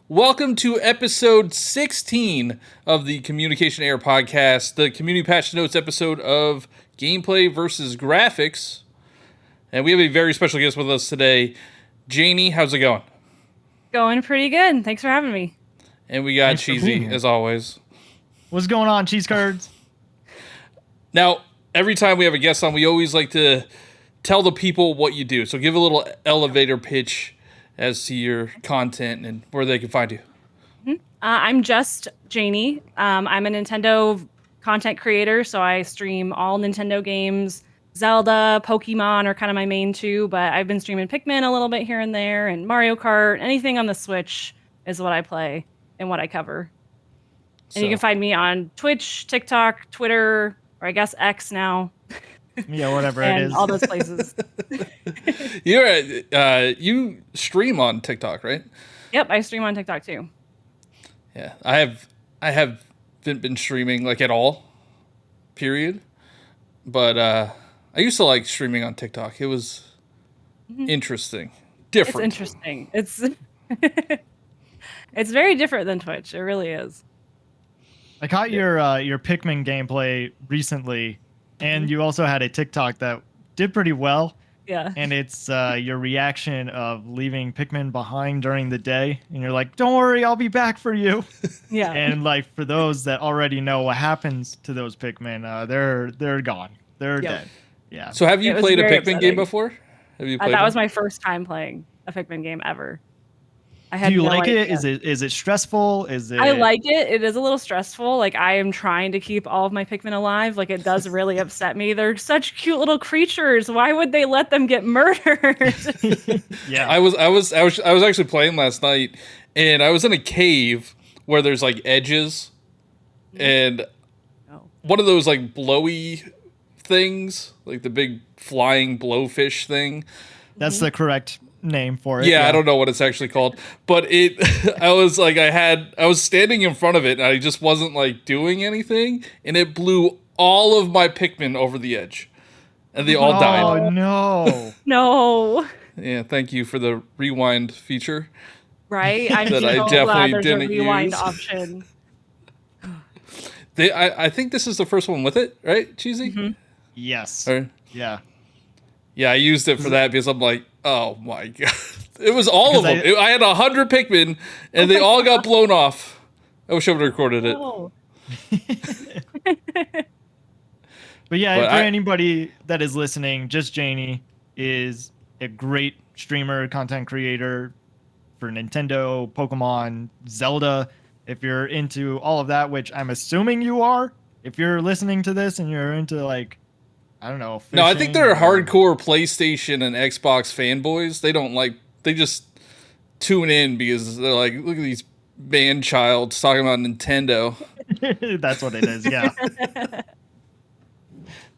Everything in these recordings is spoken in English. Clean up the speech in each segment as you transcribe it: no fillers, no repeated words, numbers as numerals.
Welcome to episode 16 of the Communication Air podcast, the community patch notes episode of gameplay versus graphics. And we have a very special guest with us today. Janie, how's it going? Going pretty good. Thanks for having me. And we got Thanks for being Cheesy, here. as always. What's going on, cheese curds? Now, every time we have a guest on, we always like to tell the people what you do. So give a little elevator pitch as to your content and where they can find you. I'm just Janie. I'm a Nintendo content creator, so I stream all Nintendo games. Zelda, Pokemon are kind of my main two, but I've been streaming Pikmin a little bit here and there, and Mario Kart. Anything on the Switch is what I play and what I cover. And you can find me on Twitch, TikTok, Twitter, or I guess X now, Yeah, whatever it and is. all those places. You stream on TikTok, right? Yep, I stream on TikTok too. Yeah, I haven't been streaming like at all, period. But I used to like streaming on TikTok. It was interesting, It's different. interesting. It's it's very different than Twitch. It really is. I caught your Pikmin gameplay recently, and you also had a TikTok that did pretty well. Yeah. And it's your reaction of leaving Pikmin behind during the day, and you're like, "Don't worry, I'll be back for you." Yeah. And like for those that already know what happens to those Pikmin, they're gone. They're Yep. dead. Yeah. So have you It was played a very Pikmin game upsetting. before? Have you played That was one? my first time playing a Pikmin game ever. I Do had you no like it? idea. Is it stressful? Is it? I like it. It is a little stressful. Like I am trying to keep all of my Pikmin alive. Like it does really upset me. They're such cute little creatures. Why would they let them get murdered? Yeah. I was actually playing last night, and I was in a cave where there's like edges, and Oh. one of those like blowy things, like the big flying blowfish thing. That's the correct name for it. Yeah, I don't know what it's actually called, but it. I was like, I was standing in front of it, and I just wasn't like doing anything, and it blew all of my Pikmin over the edge, and they all died. Oh no. No. Yeah, thank you for the rewind feature. Right? I'm That so I glad definitely there's didn't a rewind use. option. I think this is the first one with it, right, Cheesy? Yes. Or- Yeah. yeah, I used it for that because I'm like, oh my god, it was all of Because them. I had 100 Pikmin, and they all got blown off. I wish I would have recorded it. Oh. But yeah, But for I- anybody that is listening, Just Janie is a great streamer, content creator for Nintendo, Pokemon, Zelda. If you're into all of that, which I'm assuming you are, if you're listening to this and you're into like, I don't know. No, I think they're fishing or- hardcore PlayStation and Xbox fanboys. They don't like. They just tune in because they're like, look at these man childs talking about Nintendo. That's what it is. Yeah.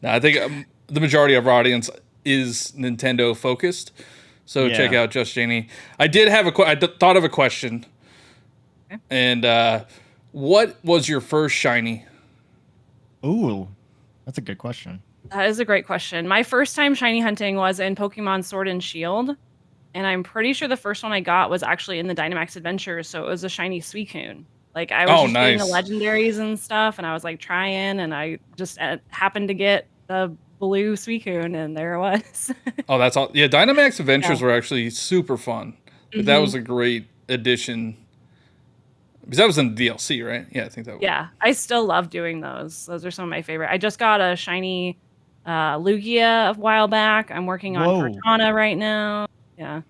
No, I think the majority of our audience is Nintendo focused. So Yeah. check out Just Janie. I did have thought of a question. Okay. And what was your first shiny? Ooh, that's a good question. That is a great question. My first time shiny hunting was in Pokemon Sword and Shield, and I'm pretty sure the first one I got was actually in the Dynamax Adventure, so it was a shiny Suicune. Like I was Oh, just getting the nice. legendaries and stuff, and I was like trying, and I just happened to get the blue Suicune, and there it was. Oh, that's all. Yeah, Dynamax Adventures Yeah. were actually super fun. But that was a great addition. Because that was in the DLC, right? Yeah, I think that was. Yeah, I still love doing those. Those are some of my favorite. I just got a shiny Lugia a while back. I'm working on Whoa. Cortana right now. Yeah.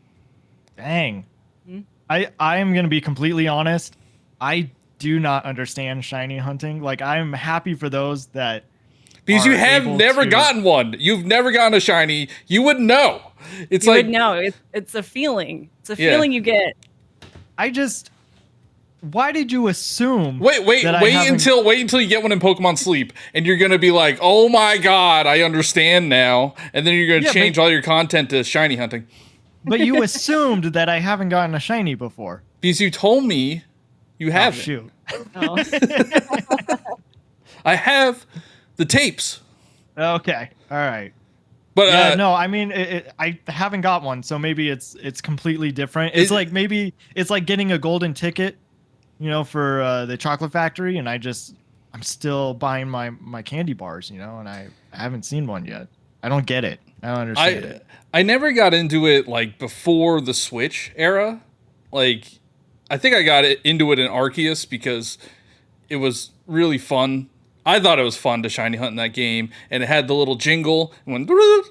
Dang. Mhm. I am going to be completely honest. I do not understand shiny hunting. Like, I'm happy for those that. Because are you have able never to- gotten one. You've never gotten a shiny. You wouldn't know. It's You like, would know. It's a feeling. It's a Yeah. feeling you get. I just. Why did you assume? wait that I haven't- until you get one in Pokemon Sleep, and you're gonna be like, oh my god, I understand now, and then you're gonna Yeah, change but- all your content to shiny hunting. But you assumed that I haven't gotten a shiny before. Because you told me you Oh, haven't. shoot. Oh. I have the tapes. Okay. All right. But Yeah, no, I mean, I haven't got one, so maybe it's completely different. It's like maybe it's like getting a golden ticket, for the chocolate factory, and I'm still buying my candy bars, and I haven't seen one yet. I don't get it. I don't understand it. I never got into it like before the Switch era. Like, I think I got into it in Arceus because it was really fun. I thought it was fun to shiny hunt in that game, and it had the little jingle and went,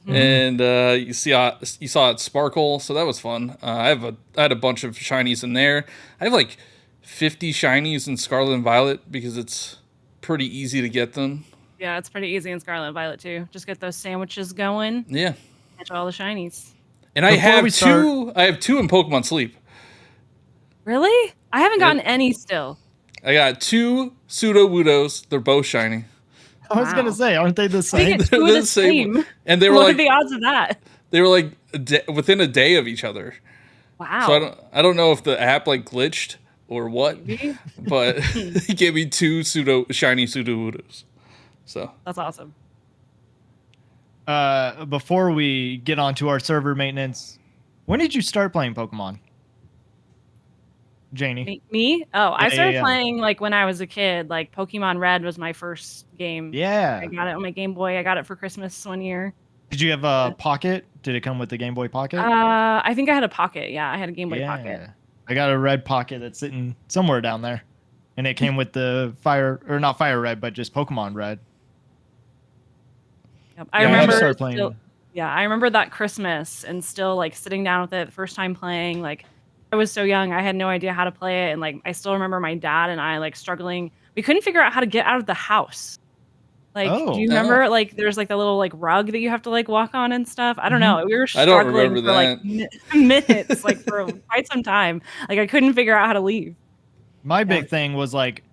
and you saw it sparkle, so that was fun. I had a bunch of shinies in there. I have like 50 shinies in Scarlet and Violet because it's pretty easy to get them. Yeah, it's pretty easy in Scarlet and Violet too. Just get those sandwiches going. Yeah, Catch all the shinies. and I Before have we two. I have two in Pokemon Sleep. Really? I haven't gotten any still. I got two Sudowoodos. They're both shiny. I was gonna Wow. say, aren't they the We same? get two of the same. And they were What are like the odds of that? they were like within a day of each other. Wow. So I don't know if the app like glitched or what, Maybe. but it gave me two shiny Sudowoodos. So That's awesome. Before we get on to our server maintenance, when did you start playing Pokemon? Janie? Me? Oh, I Yeah, started yeah. playing like when I was a kid. Like Pokemon Red was my first game. Yeah. I got it on my Game Boy. I got it for Christmas one year. Did you have a Pocket? Did it come with the Game Boy Pocket? I think I had a Pocket. Yeah, I had a Game Boy Pocket. I got a red Pocket that's sitting somewhere down there. And it came with the not Fire Red, but just Pokemon Red. Yep. Yeah, I remember. started playing. I remember that Christmas and still like sitting down with it the first time playing. Like I was so young, I had no idea how to play it, and like I still remember my dad and I like struggling. We couldn't figure out how to get out of the house. Like, do you remember like there's like the little like rug that you have to like walk on and stuff? I don't know. We were I don't struggling remember for like minutes, like for quite some time. Like I couldn't figure out how to leave. My big thing was like,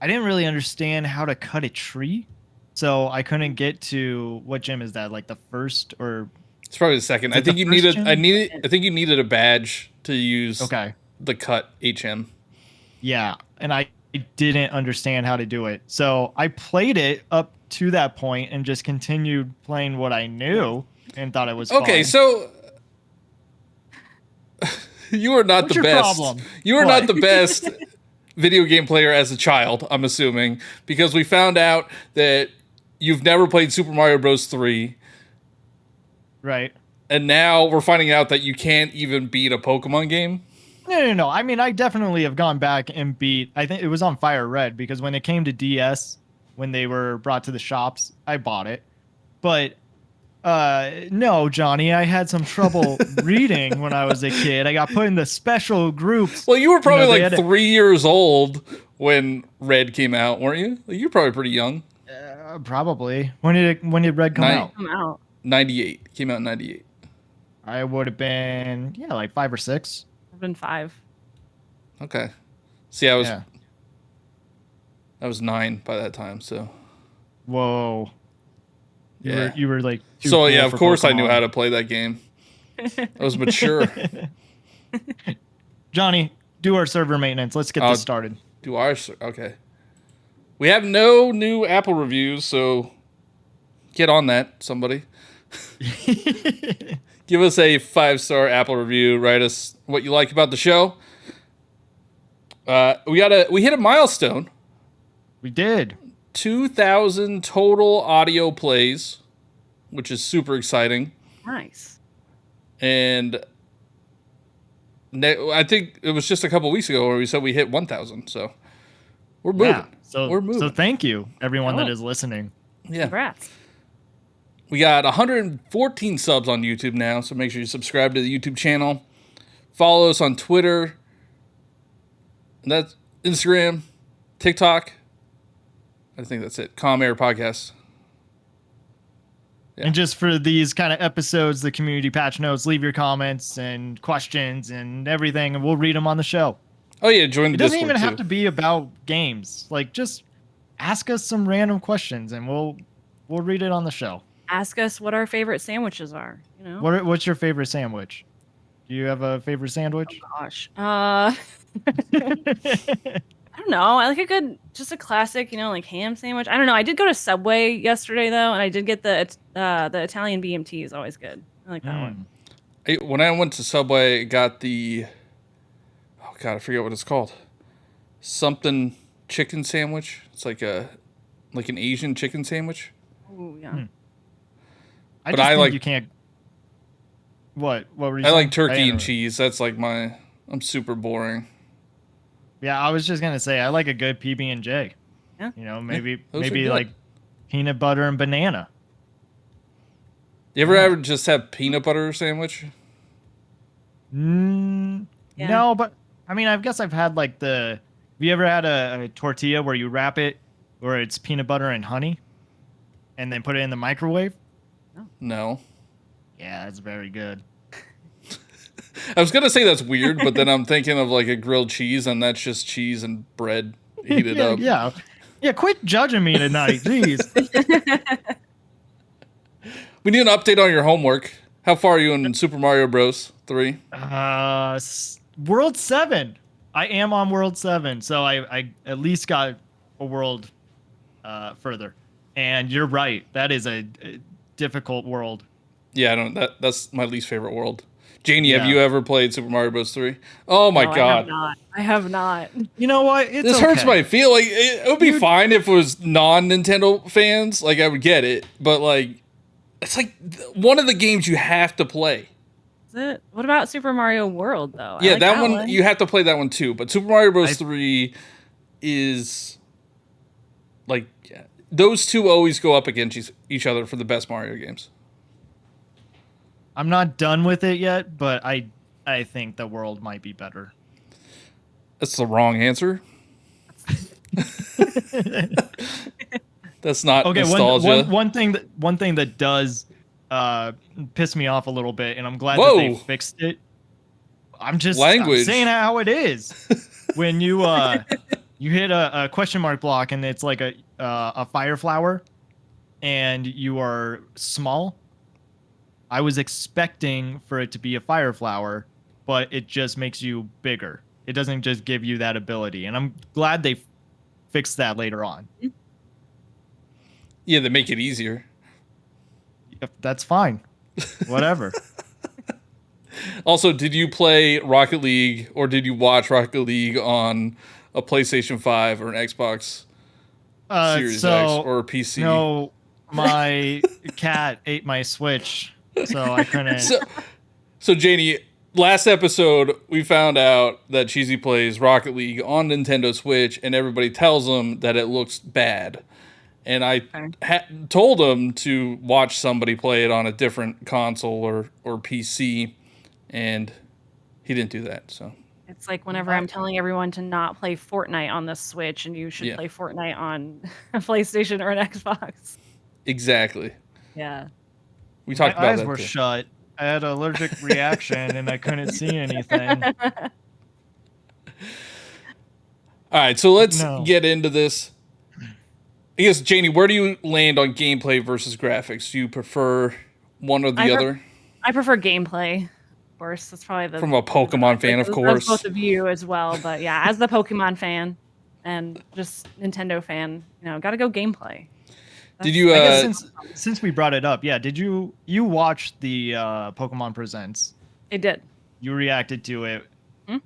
I didn't really understand how to cut a tree. So I couldn't get to what gym is that? Like the first or it's probably the second. Is I it think the you first needed. gym? I think you needed a badge to use. okay. The cut HM. Yeah, and I didn't understand how to do it. So I played it up to that point and just continued playing what I knew and thought it was Okay, fun. so you are not What's the your best. problem? You are What? not the best video game player as a child, I'm assuming, because we found out that you've never played Super Mario Bros. 3, Right. and now we're finding out that you can't even beat a Pokemon game. No. I mean, I definitely have gone back and beat. I think it was on Fire Red because when it came to DS, when they were brought to the shops, I bought it. But no, Johnny, I had some trouble reading when I was a kid. I got put in the special groups. Well, you were probably they like had 3 years old when Red came out, weren't you? You're probably pretty young. Probably. When did Red come out? I'm out. 98. Came out in 98. I would have been like 5 or 6. I've been 5. Okay. See, I Yeah. was 9 by that time, so. Whoa. Yeah. You were like. too So cool yeah, of for course I knew Pokemon. how to play that game. I was mature. Johnny, do our server maintenance. Let's get this started. Okay. We have no new Apple reviews, so get on that, somebody. Give us a 5-star Apple review. Write us what you like about the show. We hit a milestone. We did. 2,000 total audio plays, which is super exciting. Nice. And I think it was just a couple weeks ago where we said we hit 1,000. So we're moving. Yeah. So we're moving. So thank you, everyone that Cool. is listening. Yeah. Congrats. We got 114 subs on YouTube now, so make sure you subscribe to the YouTube channel. Follow us on Twitter. And that's Instagram, TikTok. I think that's it. Calm Air Podcast. Yeah. And just for these kind of episodes, the community patch notes, leave your comments and questions and everything, and we'll read them on the show. Oh yeah, join the It doesn't Discord even too. have to be about games. Like, just ask us some random questions, and we'll read it on the show. Ask us what our favorite sandwiches are. You know. What's your favorite sandwich? Do you have a favorite sandwich? Gosh. I don't know. I like a good, just a classic, like ham sandwich. I don't know. I did go to Subway yesterday though, and I did get the Italian BMT is always good. I like that one. When I went to Subway, I got the, oh god, I forget what it's called. Something chicken sandwich. It's like an Asian chicken sandwich. Oh yeah. I But just I think like- you can't. What were you I saying? like turkey and interrupted. cheese. That's like I'm super boring. Yeah, I was just gonna say I like a good PB and J. Yeah. Maybe those are good. like peanut butter and banana. You ever just have peanut butter sandwich? Mm, Yeah. No, but I mean, I guess I've had like the. Have you ever had a tortilla where you wrap it, where it's peanut butter and honey, and then put it in the microwave? No. Yeah, that's very good. I was gonna say that's weird, but then I'm thinking of like a grilled cheese, and that's just cheese and bread heated yeah, up. yeah. Quit judging me tonight, jeez. We need an update on your homework. How far are you in Super Mario Bros. 3? World 7. I am on World 7, so I at least got a world further. And you're right, that is a difficult world. Yeah, I don't. That's my least favorite world. Janie, have Yeah. you ever played Super Mario Bros. 3? Oh my No, god. I have not. You know what? It's This hurts okay. my feel. Like it would be fine if it was non-Nintendo fans. Like I would get it, but like it's like one of the games you have to play. Is it? What about Super Mario World though? I Yeah, like that one you have to play that one too. But Super Mario Bros. 3 is like those two always go up against each other for the best Mario games. I'm not done with it yet, but I think the world might be better. That's the wrong answer. That's not Okay, nostalgia. one thing that does piss me off a little bit, and I'm glad that Whoa. they fixed it. I'm Language. saying how it is. When you you hit a question mark block and it's like a fire flower, and you are small. I was expecting for it to be a fire flower, but it just makes you bigger. It doesn't just give you that ability, and I'm glad they fixed that later on. Yeah, they make it easier. That's fine. Whatever. Also, did you play Rocket League or did you watch Rocket League on a PlayStation 5 or an Xbox Series X or a PC? No, my cat ate my Switch, so I couldn't. So Janie, last episode we found out that Cheesy plays Rocket League on Nintendo Switch, and everybody tells him that it looks bad. And I told him to watch somebody play it on a different console or PC, and he didn't do that. So It's like whenever I'm telling everyone to not play Fortnite on the Switch and you should Yeah. play Fortnite on a PlayStation or an Xbox. exactly, Yeah. we My talked about eyes that were too. shut. I had an allergic reaction, and I couldn't see anything. All right, so let's No. get into this. I guess, Janie, where do you land on gameplay versus graphics? Do you prefer one or the other? I prefer gameplay, of course. That's probably the From a Pokemon fan, of as course. both of you as well, but yeah, as the Pokemon fan and just Nintendo fan, gotta go gameplay. Did you? I guess since we brought it up, yeah, did you watch the Pokemon Presents? It did. You reacted to it. Hmm?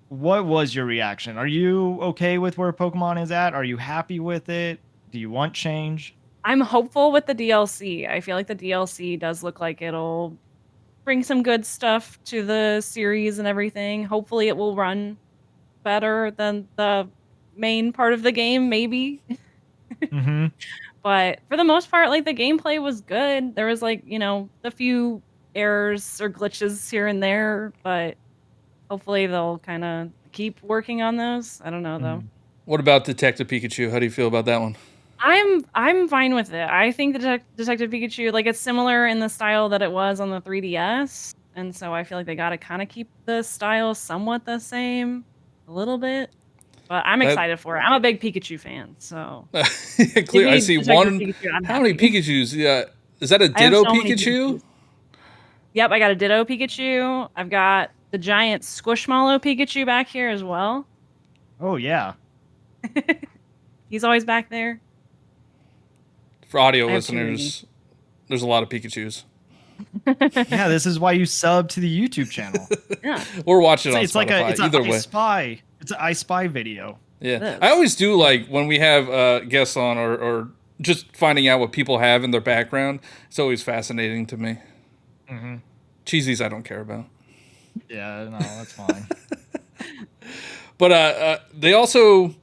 What was your reaction? Are you okay with where Pokemon is at? Are you happy with it? Do you want change? I'm hopeful with the DLC. I feel like the DLC does look like it'll bring some good stuff to the series and everything. Hopefully it will run better than the main part of the game, maybe. Mm-hmm. But for the most part, like the gameplay was good. There was like, a few errors or glitches here and there, but hopefully they'll kind of keep working on those. I don't know though. What about Detective Pikachu? How do you feel about that one? I'm fine with it. I think the Detective Pikachu, like it's similar in the style that it was on the 3DS, and so I feel like they got to kind of keep the style somewhat the same, a little bit. But I'm excited for it. I'm a big Pikachu fan, so Clear. I see Detective one. Pikachu, I'm How many happy. Pikachu's? Yeah, is that a I have Ditto so many Pikachu? Pikachus. Yep, I got a Ditto Pikachu. I've got the giant Squishmallow Pikachu back here as well. Oh yeah. He's always back there. For audio I have too listeners, there's a lot of Pikachus. Yeah, this is why you sub to the YouTube channel. Yeah. Or watch it on It's like Spotify. it's Either a I way. Spy. It's an I Spy video. Yeah. This. I always do like when we have guests on or just finding out what people have in their background. It's always fascinating to me. Mm-hmm. Cheesies I don't care about. Yeah, no, that's fine. But they also,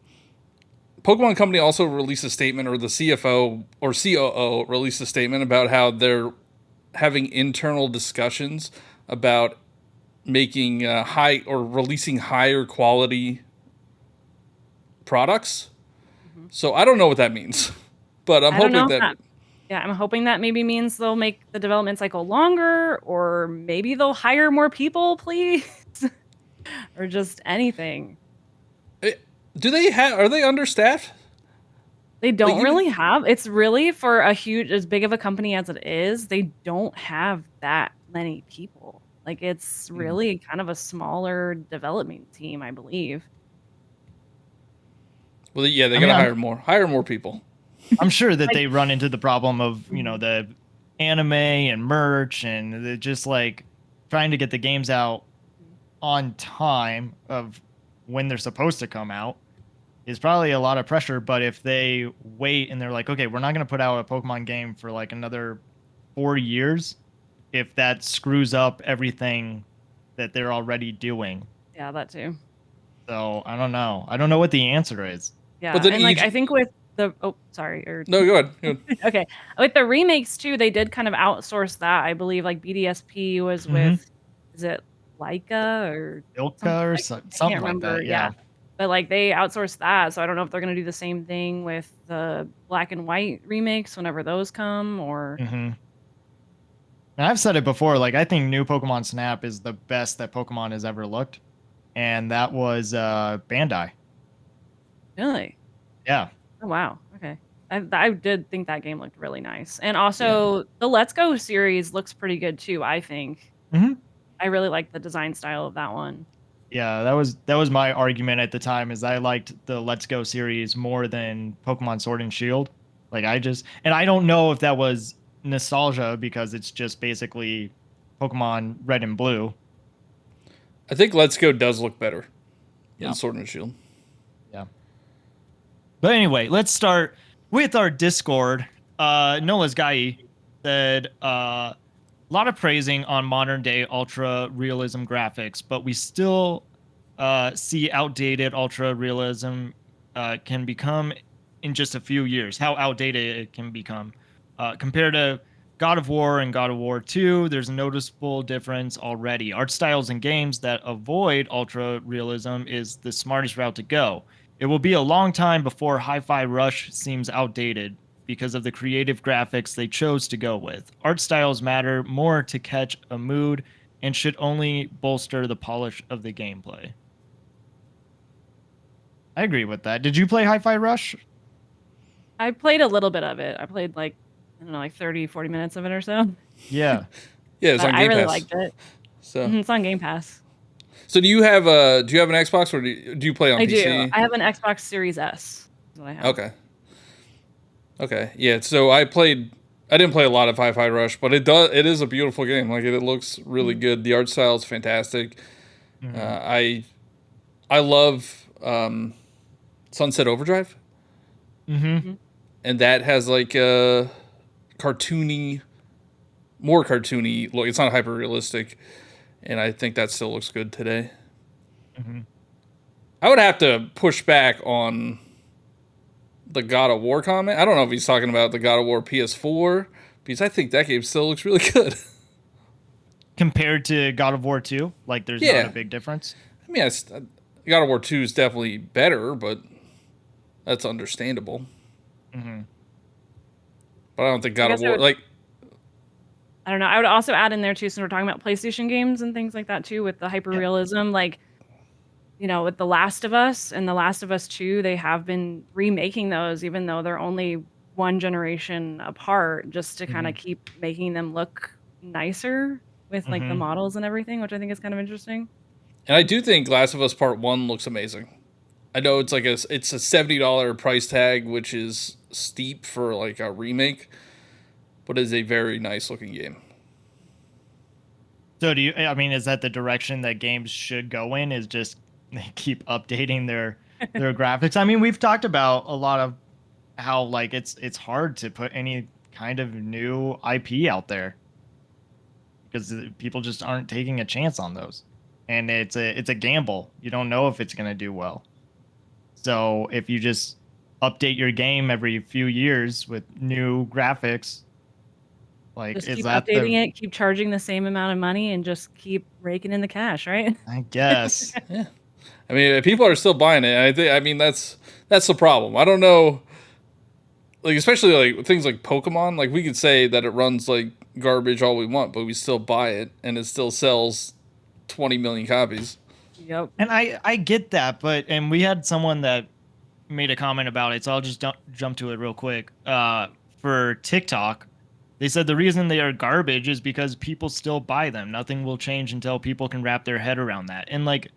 Pokemon Company also released a statement, or the CFO or COO released a statement about how they're having internal discussions about making high or releasing higher quality products. So I don't know what that means, but I'm I don't hoping know if that. Yeah, I'm hoping that maybe means they'll make the development cycle longer, or maybe they'll hire more people, please, or just anything. Do they have? Are they understaffed? They don't you- really have. It's really for a huge, as big of a company as it is. They don't have that many people. Like it's really kind of a smaller development team, I believe. Well, yeah, they I gotta mean, hire more people. I'm sure that they run into the problem of, the anime and merch and they're just like trying to get the games out on time of when they're supposed to come out is probably a lot of pressure. But if they wait and they're like, okay, we're not going to put out a Pokemon game for like another 4 years, if that screws up everything that they're already doing. Yeah, that too. So I don't know. I don't know what the answer is. Yeah, But then and like each- I think with the sorry, or No, go ahead. Go ahead. okay, with the remakes too, they did kind of outsource that. I believe like BDSP was with, is it Leica or Ilka or I something can't like remember. that. Yeah. But like they outsourced that, so I don't know if they're gonna do the same thing with the black and white remakes whenever those come, or And I've said it before, like I think new Pokemon Snap is the best that Pokemon has ever looked, and that was Bandai. really. Yeah, Oh wow. Okay. I did think that game looked really nice, and also the Let's Go series looks pretty good too. I think. Mhm. I really like the design style of that one. yeah, that was my argument at the time. Is I liked the Let's Go series more than Pokemon Sword and Shield. Like I don't know if that was nostalgia because it's just basically Pokemon Red and Blue. I think Let's Go does look better Yeah. than Sword and Shield. Yeah. But anyway, let's start with our Discord. Nola's Guy said a lot of praising on modern day ultra realism graphics, but we still see outdated ultra realism can become in just a few years. How outdated it can become compared to God of War and God of War 2. There's a noticeable difference already. Art styles in games that avoid ultra realism is the smartest route to go. It will be a long time before Hi-Fi Rush seems outdated because of the creative graphics they chose to go with. Art styles matter more to catch a mood and should only bolster the polish of the gameplay. I agree with that. Did you play Hi-Fi Rush? I played a little bit of it. I played like, I don't know, like 30, 40 minutes of it or so. Yeah. Yeah, it's on But Game I really Pass. liked it. So, It's on Game Pass. so do you have an Xbox or do you play on I PC? do. I have an Xbox Series S. That's what I have. Okay. Okay. Yeah. So I didn't play a lot of Hi-Fi Rush, but it is a beautiful game. Like it looks really good. The art style is fantastic. I love Sunset Overdrive, Mm-hmm. and that has like a more cartoony look. It's not hyper realistic, and I think that still looks good today. I would have to push back on the God of War comment. I don't know if he's talking about the God of War PS4, because I think that game still looks really good. Compared to God of War 2, like there's Yeah. not a big difference. I mean, God of War 2 is definitely better, but that's understandable. But I don't think God of guess I War, would- like, I don't know. I would also add in there too, since we're talking about PlayStation games and things like that too, with the hyper realism, like, with The Last of Us and The Last of Us 2, they have been remaking those, even though they're only one generation apart, just to kind of keep making them look nicer with like the models and everything, which I think is kind of interesting. and I do think Last of Us Part 1 looks amazing. I know it's like it's a $70 price tag, which is steep for like a remake, but is a very nice looking game. So do you? I mean, is that the direction that games should go in? Is just they keep updating their graphics? I mean, we've talked about a lot of how like it's hard to put any kind of new IP out there because people just aren't taking a chance on those, and it's a gamble. You don't know if it's going to do well. So if you just update your game every few years with new graphics, like Just is keep that updating it, keep charging the same amount of money, and just keep raking in the cash, right? I guess. Yeah, I mean, people are still buying it. I mean, that's the problem. I don't know, like especially like things like Pokemon. Like we could say that it runs like garbage all we want, but we still buy it, and it still sells 20 million copies. Yep. And I get that, but and we had someone that made a comment about it, so I'll just jump to it real quick. For TikTok, they said the reason they are garbage is because people still buy them. Nothing will change until people can wrap their head around that. And like,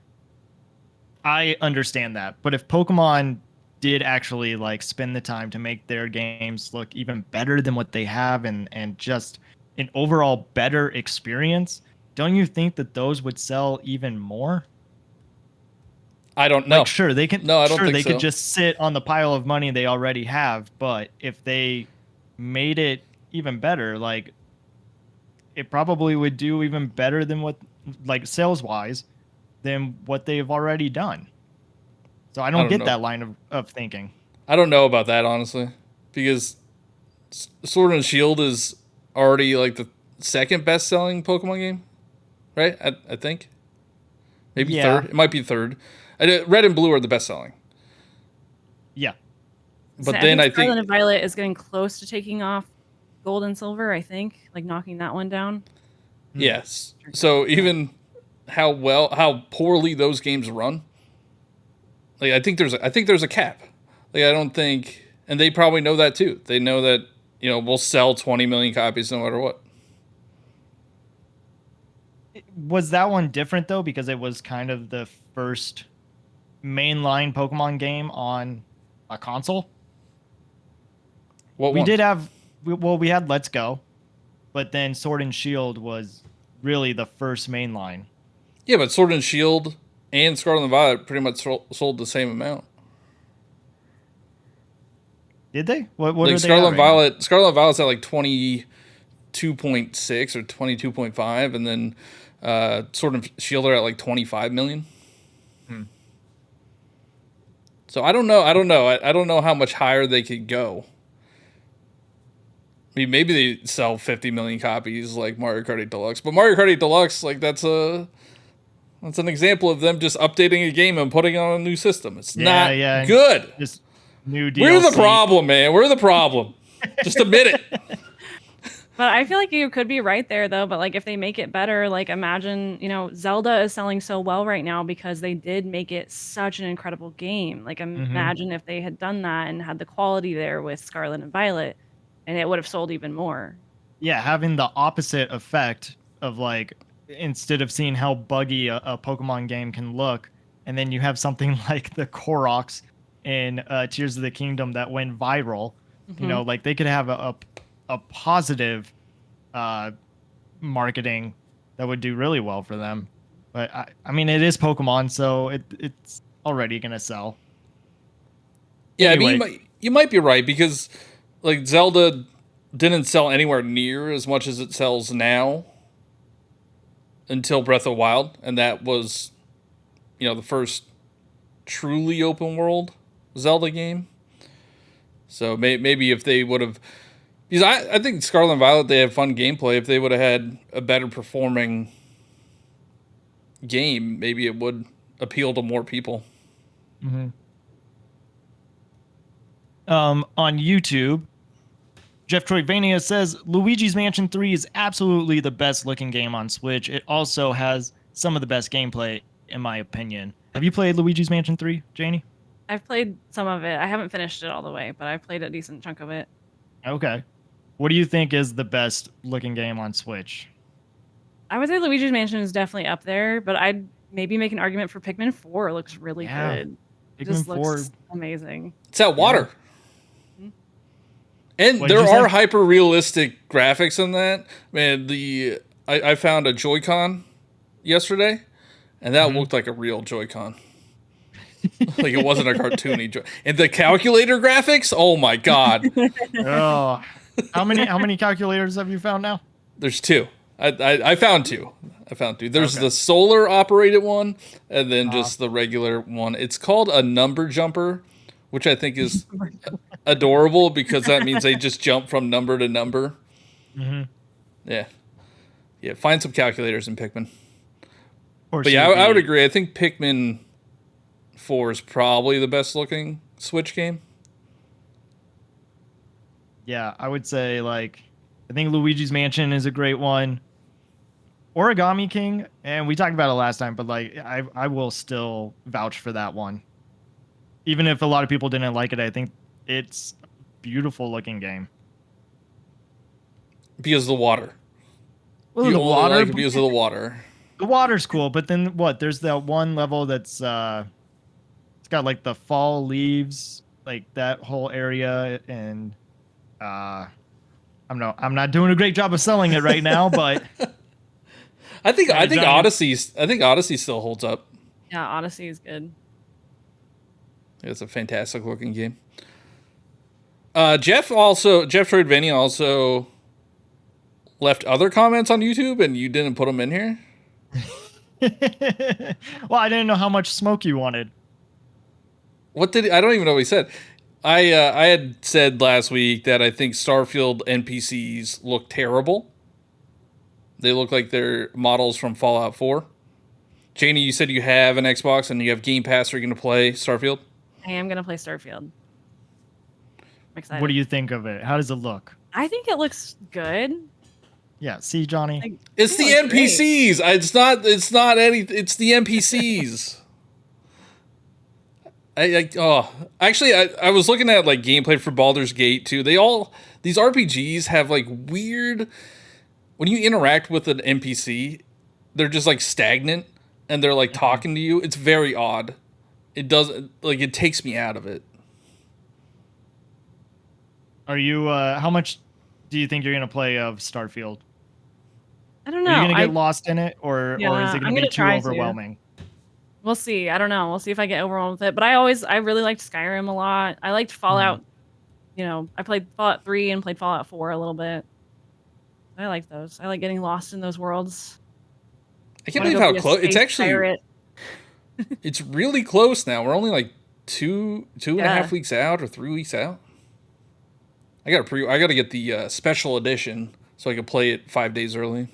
I understand that, but if Pokemon did actually like spend the time to make their games look even better than what they have, and just an overall better experience, don't you think that those would sell even more? I don't know. Like, sure, they can. No, I don't sure, think they so. could just sit on the pile of money they already have. But if they made it even better, like, it probably would do even better than what, like, sales wise, than what they've already done. So I don't don't get know. that line of thinking. I don't know about that honestly, because Sword and Shield is already like the second best selling Pokemon game, right? I think maybe Yeah. third. It might be third. Red and Blue are the best selling, Yeah. but So then I Scarlet think and Violet is getting close to taking off Gold and Silver. I think, like knocking that one down. yes. So even how poorly those games run, like I think there's a cap. Like I don't think, and they probably know that too. They know that we'll sell 20 million copies no matter what. Was that one different though because it was kind of the first mainline Pokemon game on a console? What We one? did have, we had Let's Go, but then Sword and Shield was really the first mainline. Yeah, but Sword and Shield and Scarlet and Violet pretty much sold the same amount. Did they? What Like are they Scarlet at and right now? Violet, Scarlet and Violet's at like 22.6 or 22.5, and then Sword and Shield are at like 25 million. So I don't know. I don't know how much higher they could go. I mean, maybe they sell 50 million copies like Mario Kart 8 Deluxe, but Mario Kart 8 Deluxe, like that's an example of them just updating a game and putting it on a new system. It's not good. Just new DLC. We're the problem, man. We're the problem. Just admit it. But I feel like you could be right there though. But like if they make it better, like imagine, Zelda is selling so well right now because they did make it such an incredible game. Like imagine if they had done that and had the quality there with Scarlet and Violet, and it would have sold even more. Yeah, having the opposite effect of like, instead of seeing how buggy a Pokemon game can look, and then you have something like the Koroks in Tears of the Kingdom that went viral. Like they could have a positive marketing that would do really well for them. But I mean, it is Pokemon, so it's already gonna sell. Yeah, Anyway. I mean, you might be right because like Zelda didn't sell anywhere near as much as it sells now until Breath of the Wild, and that was the first truly open world Zelda game. So maybe if they would have, because I think Scarlet and Violet, they have fun gameplay. If they would have had a better performing game, maybe it would appeal to more people. On YouTube, Jeff Troyvania says Luigi's Mansion 3 is absolutely the best looking game on Switch. It also has some of the best gameplay, in my opinion. Have you played Luigi's Mansion 3, Janie? I've played some of it. I haven't finished it all the way, but I've played a decent chunk of it. Okay. What do you think is the best looking game on Switch? I would say Luigi's Mansion is definitely up there, but I'd maybe make an argument for Pikmin 4. It looks really Yeah. good. It just Pikmin 4. looks amazing. It's at water. And What'd there you are say? hyper realistic graphics in that. Man, I found a Joy-Con yesterday, and that looked like a real Joy-Con. Like it wasn't a cartoony Joy. And the calculator graphics, oh my god. Oh, how many calculators have you found now? There's two. I found two. There's Okay. the solar operated one, and then just the regular one. It's called a number jumper, which I think is adorable because that means they just jump from number to number. Yeah. Find some calculators in Pikmin. But yeah, I would agree. I think Pikmin 4 is probably the best looking Switch game. Yeah, I would say I think Luigi's Mansion is a great one. Origami King, and we talked about it last time, but I will still vouch for that one. Even if a lot of people didn't like it, I think it's a beautiful looking game. Because of the water. Well, You the only water, like it because of the water. the water's cool, but then what? There's that one level that's it's got the fall leaves, that whole area, and I'm not doing a great job of selling it right now, but I think Johnny. Odyssey still holds up. Yeah, Odyssey is good. It's a fantastic looking game. Jeff Troidvania also left other comments on YouTube, and you didn't put them in here. well, I didn't know how much smoke you wanted. I don't even know what he said. I had said last week that I think Starfield NPCs look terrible. They look like they're models from Fallout 4. Janie, you said you have an Xbox and you have Game Pass. Are you going to play Starfield? I am gonna play Starfield. I'm excited. What do you think of it? How does it look? I think it looks good. Yeah, see, Johnny. It's the looks great. NPCs. It's not any. It's the NPCs. I was looking at gameplay for Baldur's Gate 2. These RPGs have weird. When you interact with an NPC, they're just stagnant and they're talking to you. It's very odd. It doesn't it takes me out of it. Are you? How much do you think you're gonna play of Starfield? I don't know. Are you gonna get lost in it, or is Yeah, it I'm gonna be gonna too try to. overwhelming? We'll see. I don't know. We'll see if I get overwhelmed with it. But I really liked Skyrim a lot. I liked Fallout. I played Fallout 3 and played Fallout 4 a little bit. I like those. I like getting lost in those worlds. I can't Wanna believe go how be a close. It's space actually. pirate. It's really close now. We're only two and a half Yeah. weeks out or 3 weeks out. I gotta get the special edition so I can play it 5 days early.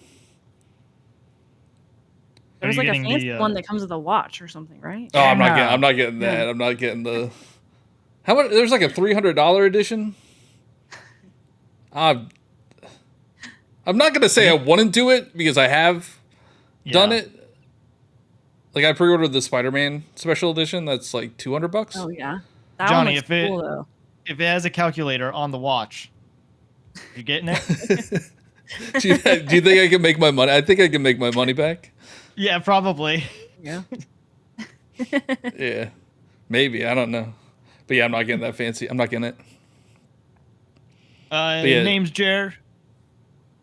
There's you a getting fancy the, one that comes with a watch or something, right? Oh, I'm Yeah. not getting that. I'm not getting the. How much? There's a $300 edition. I'm not gonna say I wouldn't do it because I have done Yeah. it. I pre-ordered the Spider-Man special edition. That's $200. Oh yeah. That Johnny, one looks if it- cool though. If it has a calculator on the watch, you getting it? do you think I can make my money? I think I can make my money back. Yeah, probably. Yeah. Yeah, maybe, I don't know, but yeah, I'm not getting that fancy. I'm not getting it. Yeah. Name's Jer.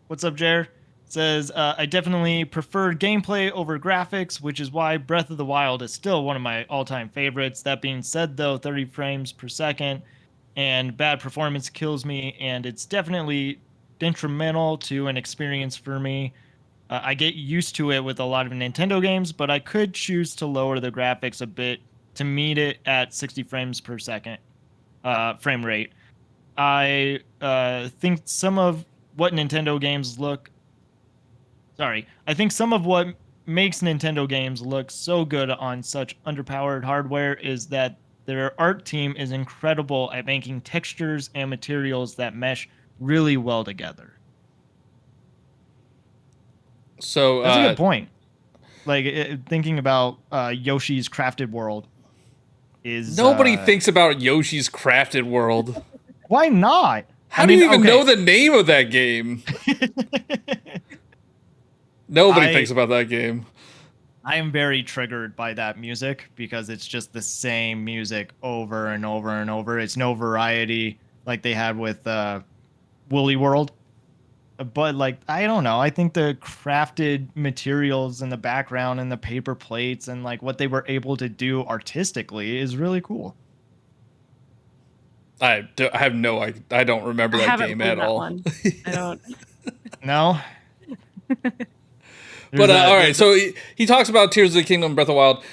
What's up, Jer? Says, I definitely prefer gameplay over graphics, which is why Breath of the Wild is still one of my all-time favorites. That being said, though, 30 frames per second and bad performance kills me, and it's definitely detrimental to an experience for me. I get used to it with a lot of Nintendo games, but I could choose to lower the graphics a bit to meet it at 60 frames per second frame rate. I think some of what Nintendo games look... Sorry. I think some of what makes Nintendo games look so good on such underpowered hardware is that their art team is incredible at making textures and materials that mesh really well together. So That's a good point. Thinking about Yoshi's Crafted World is nobody thinks about Yoshi's Crafted World. Why not? How do you even know the name of that game? Nobody thinks about that game. I am very triggered by that music because it's just the same music over and over and over. It's no variety like they had with Woolly World. But like I don't know, I think the crafted materials in the background and the paper plates and like what they were able to do artistically is really cool. I have no. I don't remember I that haven't game played at that all. one. I don't. No. But all right, so he talks about Tears of the Kingdom, Breath of the Wild.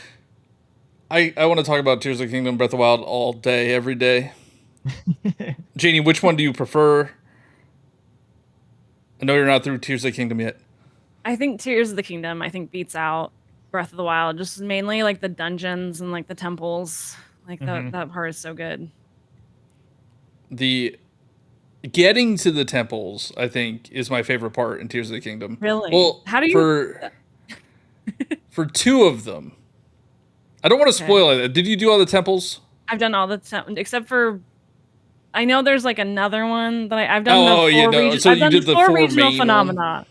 I want to talk about Tears of the Kingdom, Breath of the Wild all day, every day. Janie, which one do you prefer? I know you're not through Tears of the Kingdom yet. I think Tears of the Kingdom, I think, beats out Breath of the Wild. Just mainly like the dungeons and like the temples. Like that part is so good. The getting to the temples, I think, is my favorite part in Tears of the Kingdom. Really? Well, How do you for two of them? I don't want to spoil it. Did you do all the temples? I've done all the except for I know there's like another one that I've done the four region, so I've you done did the the four four regional main phenomena.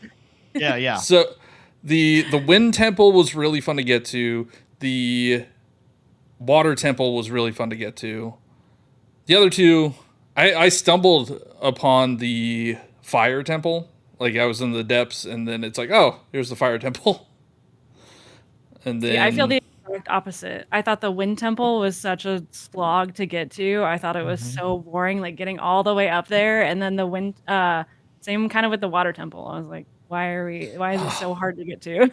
Yeah. So the Wind Temple was really fun to get to. The Water Temple was really fun to get to. The other two, I stumbled upon the Fire Temple. Like I was in the depths, and then it's like, oh, here's the Fire Temple. And then I feel the exact opposite. I thought the Wind Temple was such a slog to get to. I thought it was so boring, like getting all the way up there, and then the wind. Same kind of with the Water Temple. I was like, why is it so hard to get to?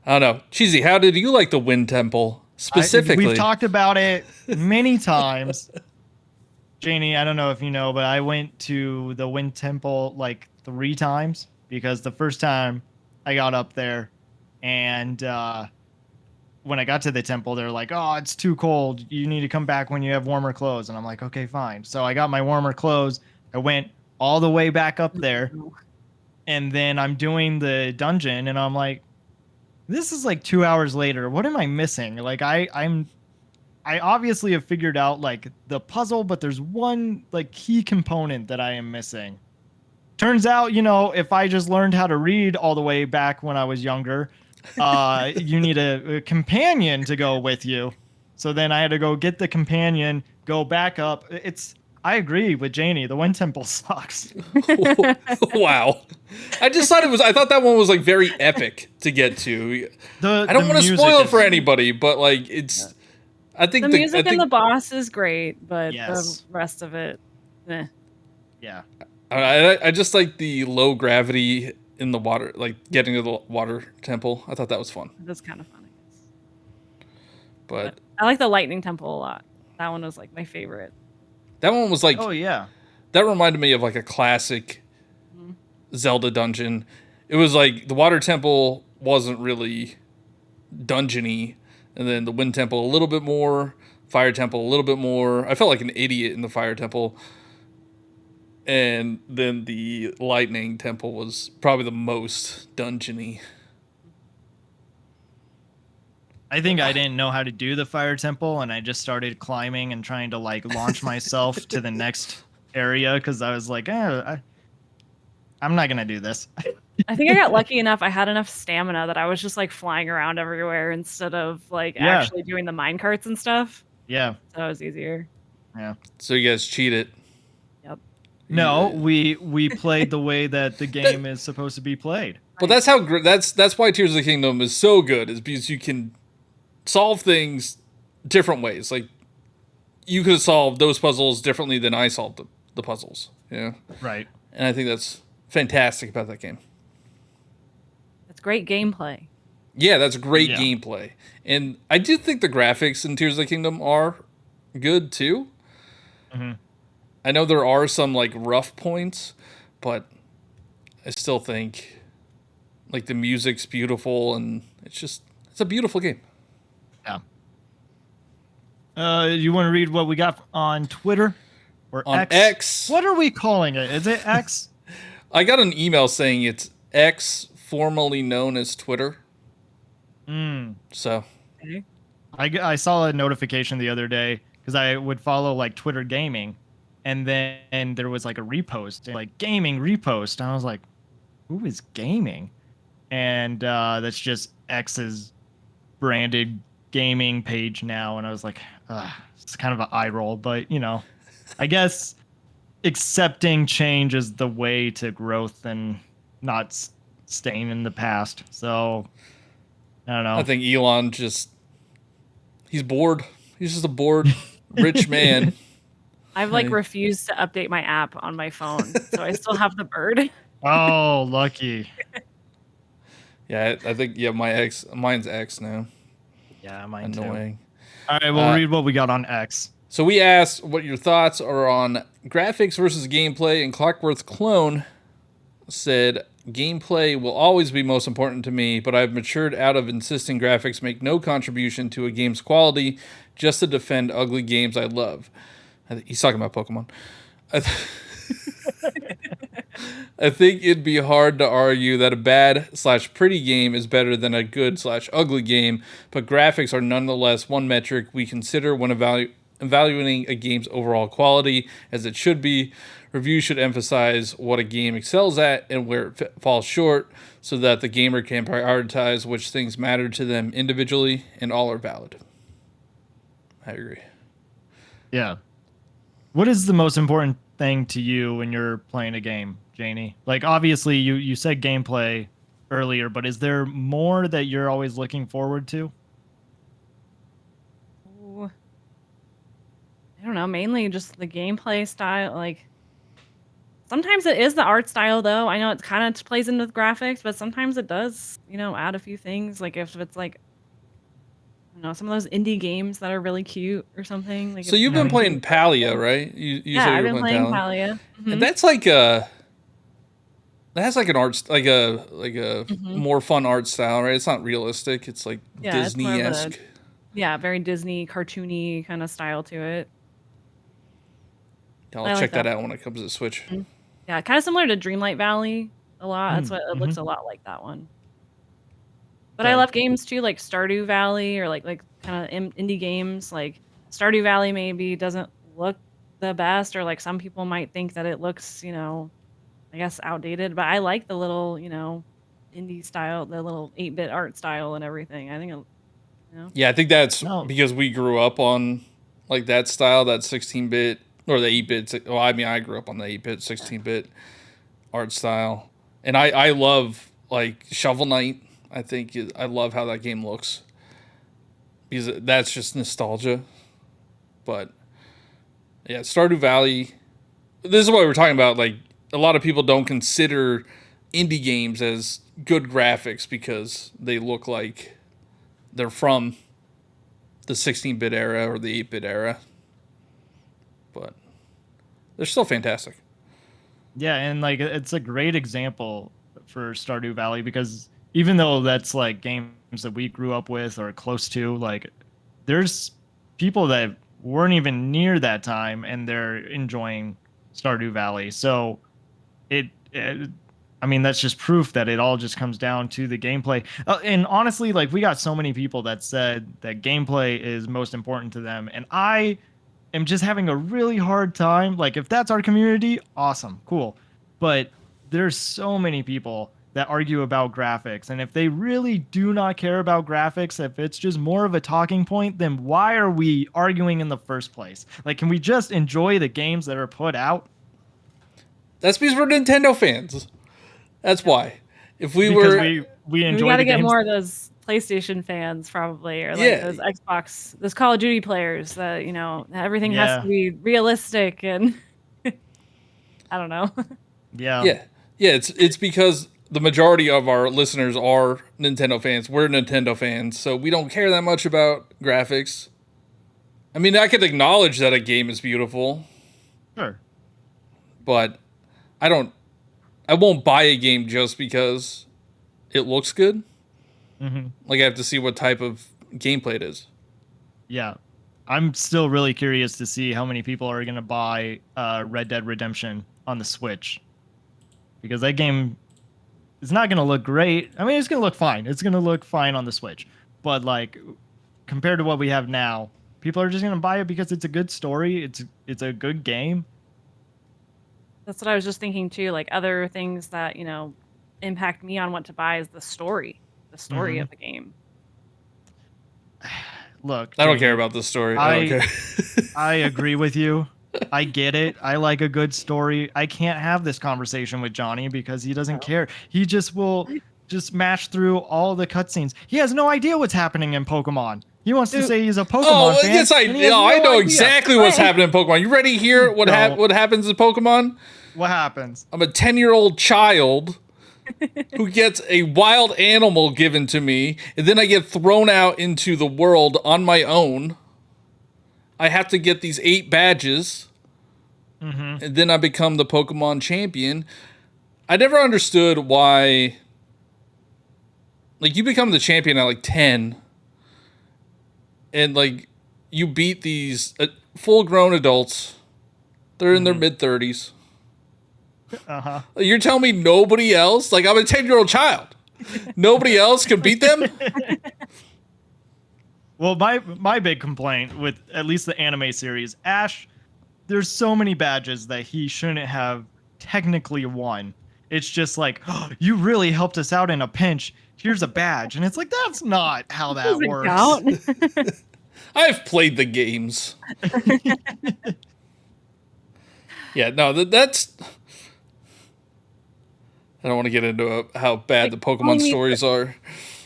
I don't know. Cheesy, how did you like the Wind Temple specifically? We've talked about it many times. Janie, I don't know if you know, but I went to the Wind Temple like 3 times because the first time I got up there and when I got to the temple, they're like, oh, it's too cold. You need to come back when you have warmer clothes. And I'm like, okay, fine. So I got my warmer clothes. I went all the way back up there. And then I'm doing the dungeon and I'm like, this is like 2 hours later. What am I missing? Like I obviously have figured out like the puzzle, but there's one like key component that I am missing. Turns out, if I just learned how to read all the way back when I was younger, you need a companion to go with you. So then I had to go get the companion, go back up. I agree with Janie. The Wind Temple sucks. Wow. I thought that one was like very epic to get to. I don't want to spoil it for anybody, but like it's, I think the music and the boss is great, but Yes. the rest of it, Yeah. I just like the low gravity in the water, like getting to the Water Temple. I thought that was fun. That's kind of fun, I guess. But I like the Lightning Temple a lot. That one was like my favorite. that one was like, Oh yeah. that reminded me of like a classic Zelda dungeon. It was like the Water Temple wasn't really dungeony, and then the Wind Temple a little bit more, Fire Temple a little bit more. I felt like an idiot in the Fire Temple. And then the Lightning Temple was probably the most dungeony. I think I didn't know how to do the Fire Temple, and I just started climbing and trying to like launch myself to the next area because I was like, I'm not gonna do this. I think I got lucky enough. I had enough stamina that I was just like flying around everywhere instead of like actually doing the mine carts and stuff. Yeah. So it was easier. Yeah. So you guys cheated. Yep. No, we played the way that the game is supposed to be played. Well, that's how that's why Tears of the Kingdom is so good, is because you can solve things different ways. Like you could have solved those puzzles differently than I solved the puzzles. Yeah. Right. And I think that's fantastic about that game. It's great gameplay. Yeah, that's great Yeah. gameplay. And I do think the graphics in Tears of the Kingdom are good too. Mm-hmm. I know there are some like rough points, but I still think like the music's beautiful and it's a beautiful game. Yeah. You want to read what we got on Twitter or On X? X. What are we calling it? Is it X? I got an email saying it's X, formerly known as Twitter. So Okay. I saw a notification the other day because I would follow like Twitter gaming, and then there was like a repost, like gaming repost, and I was like, who is gaming? And that's just X's branded gaming page now, and I was like, it's kind of an eye roll. But I guess accepting change is the way to growth and not staying in the past. So I don't know. I think Elon he's bored. He's just a bored rich man. I've refused to update my app on my phone, so I still have the bird. Oh, lucky. Yeah, I think mine's X now. Yeah, mine Annoying. Too. All right, we'll read what we got on X. So we asked what your thoughts are on graphics versus gameplay, and Clockworth Clone said, gameplay will always be most important to me, but I've matured out of insisting graphics make no contribution to a game's quality just to defend ugly games I love. He's talking about Pokemon. I think it'd be hard to argue that a bad/pretty game is better than a good/ugly game, but graphics are nonetheless one metric we consider when evaluating a game's overall quality, as it should be. Reviews should emphasize what a game excels at and where it falls short, so that the gamer can prioritize which things matter to them individually, and all are valid. I agree. Yeah. What is the most important thing to you when you're playing a game, Janie? Like, obviously, you said gameplay earlier, but is there more that you're always looking forward to? Ooh. I don't know. Mainly just the gameplay style. Like, sometimes it is the art style, though. I know it kind of plays into the graphics, but sometimes it does, add a few things. Like, if it's like, I don't know, some of those indie games that are really cute or something. Like, So you've been playing Palia, right? You said I've you were been playing Palia. Palia. Mm-hmm. And that's like that has like an art, like a more fun art style, right? It's not realistic. It's like Disney-esque. Very Disney, cartoony kind of style to it. I'll check that out when it comes to Switch. Mm-hmm. Yeah, kind of similar to Dreamlight Valley a lot. That's what it looks a lot like, that one. But I love games too, like Stardew Valley, or like kind of indie games. Like Stardew Valley maybe doesn't look the best, or like some people might think that it looks, I guess outdated. But I like the little, indie style, the little 8-bit art style and everything. I think, Yeah, I think that's because we grew up on like that style, that 16-bit or the 8-bit. Well, I mean, I grew up on the 8-bit, 16-bit art style, and I love like Shovel Knight. I love how that game looks, because that's just nostalgia. But yeah, Stardew Valley. This is what we're talking about. Like, a lot of people don't consider indie games as good graphics because they look like they're from the 16-bit era or the 8-bit era. But they're still fantastic. Yeah, and like it's a great example for Stardew Valley, because even though that's like games that we grew up with or close to, like there's people that weren't even near that time and they're enjoying Stardew Valley. So I mean, that's just proof that it all just comes down to the gameplay. And honestly, like we got so many people that said that gameplay is most important to them. And I am just having a really hard time. Like, if that's our community, awesome, cool. But there's so many people that argue about graphics. And if they really do not care about graphics, if it's just more of a talking point, then why are we arguing in the first place? Like, can we just enjoy the games that are put out? That's because we're Nintendo fans. That's why. If we we enjoy got to the get games. more of those PlayStation fans, probably, or like those Xbox, those Call of Duty players that, everything has to be realistic, and I don't know. Yeah. It's because the majority of our listeners are Nintendo fans. We're Nintendo fans, so we don't care that much about graphics. I mean, I could acknowledge that a game is beautiful. Sure. But I won't buy a game just because it looks good. Mm-hmm. Like, I have to see what type of gameplay it is. Yeah. I'm still really curious to see how many people are going to buy Red Dead Redemption on the Switch. Because that game is not going to look great. I mean, it's going to look fine. It's going to look fine on the Switch. But, like, compared to what we have now, people are just going to buy it because it's a good story. It's a good game. That's what I was just thinking, too. Like, other things that, impact me on what to buy is the story of the game. look, I don't Jamie, care about this story. I don't care. I agree with you. I get it. I like a good story. I can't have this conversation with Johnny because he doesn't care. He just will just mash through all the cutscenes. He has no idea what's happening in Pokemon. He wants to say he's a Pokemon fan. Yes, and he has I no know idea. exactly what's happening in Pokemon. You ready to hear what happens in Pokemon? What happens? I'm a 10-year-old child who gets a wild animal given to me, and then I get thrown out into the world on my own. I have to get these 8 badges, and then I become the Pokemon champion. I never understood why, like, you become the champion at, like, 10, and, like, you beat these full-grown adults. They're in their mid-30s. Uh-huh. You're telling me nobody else? Like, I'm a 10-year-old child. Nobody else can beat them? Well, my big complaint with at least the anime series, Ash, there's so many badges that he shouldn't have technically won. It's just like, oh, you really helped us out in a pinch. Here's a badge. And it's like, that's not how that Doesn't works. count. I've played the games. Yeah, no, that's... I don't want to get into how bad the Pokemon stories are.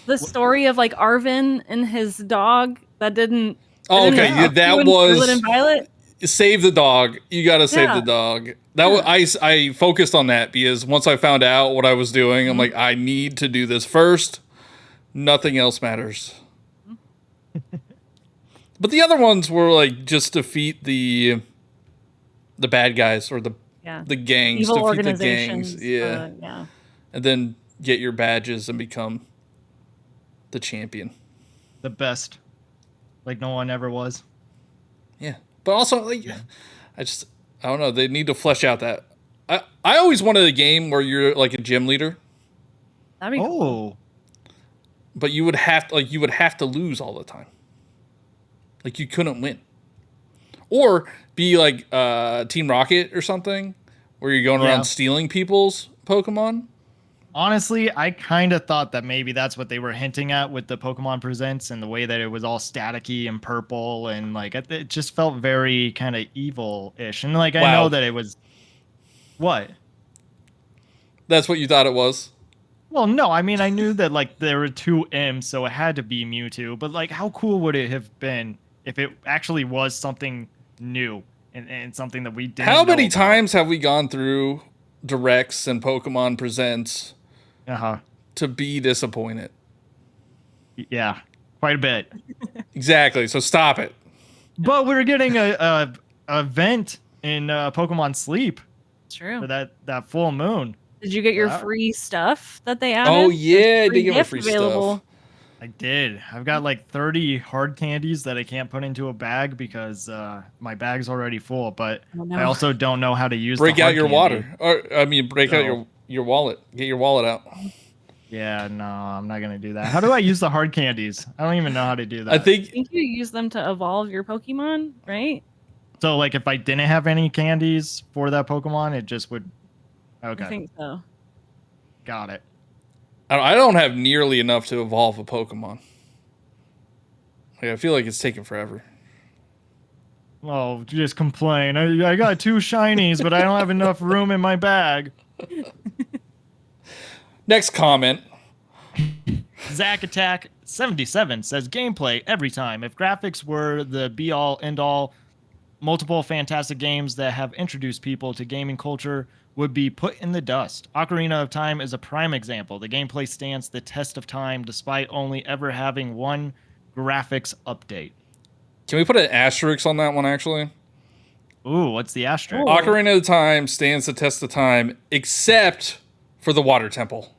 The story of like Arvin and his dog that didn't. Oh, okay, yeah, that in was Scarlet and Violet. Save the dog. You got to save Yeah. the dog. That was, I focused on that because once I found out what I was doing, I'm like, I need to do this first. Nothing else matters. But the other ones were like just defeat the bad guys or the gangs, Evil defeat the organizations. gangs, yeah, and then get your badges and become the champion. The best. Like no one ever was. Yeah, but also like, I don't know. They need to flesh out that. I always wanted a game where you're like a gym leader, That'd be cool. Oh. but you would have to lose all the time. Like you couldn't win, or be like Team Rocket or something, where you're going around stealing people's Pokemon. Honestly, I kind of thought that maybe that's what they were hinting at with the Pokemon Presents and the way that it was all staticky and purple and like it just felt very kind of evil-ish. And like I know that it was what? That's what you thought it was? Well, no, I mean I knew that like there were 2 M's, so it had to be Mewtwo. But like, how cool would it have been if it actually was something new and something that we didn't? How many know about? times have we gone through Directs and Pokemon Presents to be disappointed? Yeah, quite a bit. Exactly. So stop it. But we're getting a event in Pokemon Sleep It's true. for that full moon. Did you get your free stuff that they added? Oh yeah, I There's did get my gift free stuff. I did. I've got like 30 hard candies that I can't put into a bag because my bag's already full. But Oh, no. I also don't know how to use. Break the out hard your candy. water, or I mean, break out your wallet. Get your wallet out. Yeah, no, I'm not gonna do that. How do I use the hard candies? I don't even know how to do that. I think I think you use them to evolve your Pokemon, right? so. Like, if I didn't have any candies for that Pokemon, it just would. Okay, I think so. got it. I don't have nearly enough to evolve a Pokemon. Like, I feel like it's taking forever. Oh, just complain. I got 2 shinies, but I don't have enough room in my bag. Next comment. Zack Attack 77 says gameplay every time. If graphics were the be all end all, multiple fantastic games that have introduced people to gaming culture would be put in the dust. Ocarina of Time is a prime example. The gameplay stands the test of time despite only ever having one graphics update. Can we put an asterisk on that one, actually? Ooh, what's the asterisk? Oh. Ocarina of Time stands the test of time, except for the Water Temple.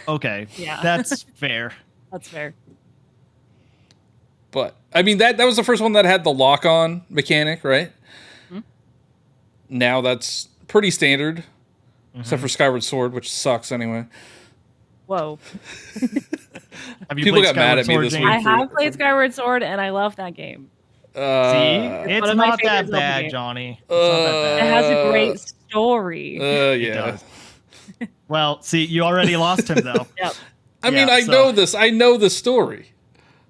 Okay, Yeah. that's fair. That's fair. But, I mean, that was the first one that had the lock-on mechanic, right? Hmm? Now that's pretty standard, except for Skyward Sword, which sucks anyway. Whoa. Have you People played got mad at me Skyward this Sword, week. I Jamie? have played Skyward Sword and I love that game. See, One it's of my not that favorite Zelda bad, games. Johnny. It's not that It bad. has a great story. Yeah. does. Well, see, you already lost him though. Yep. I mean, Yeah, I so- know this. I know the story.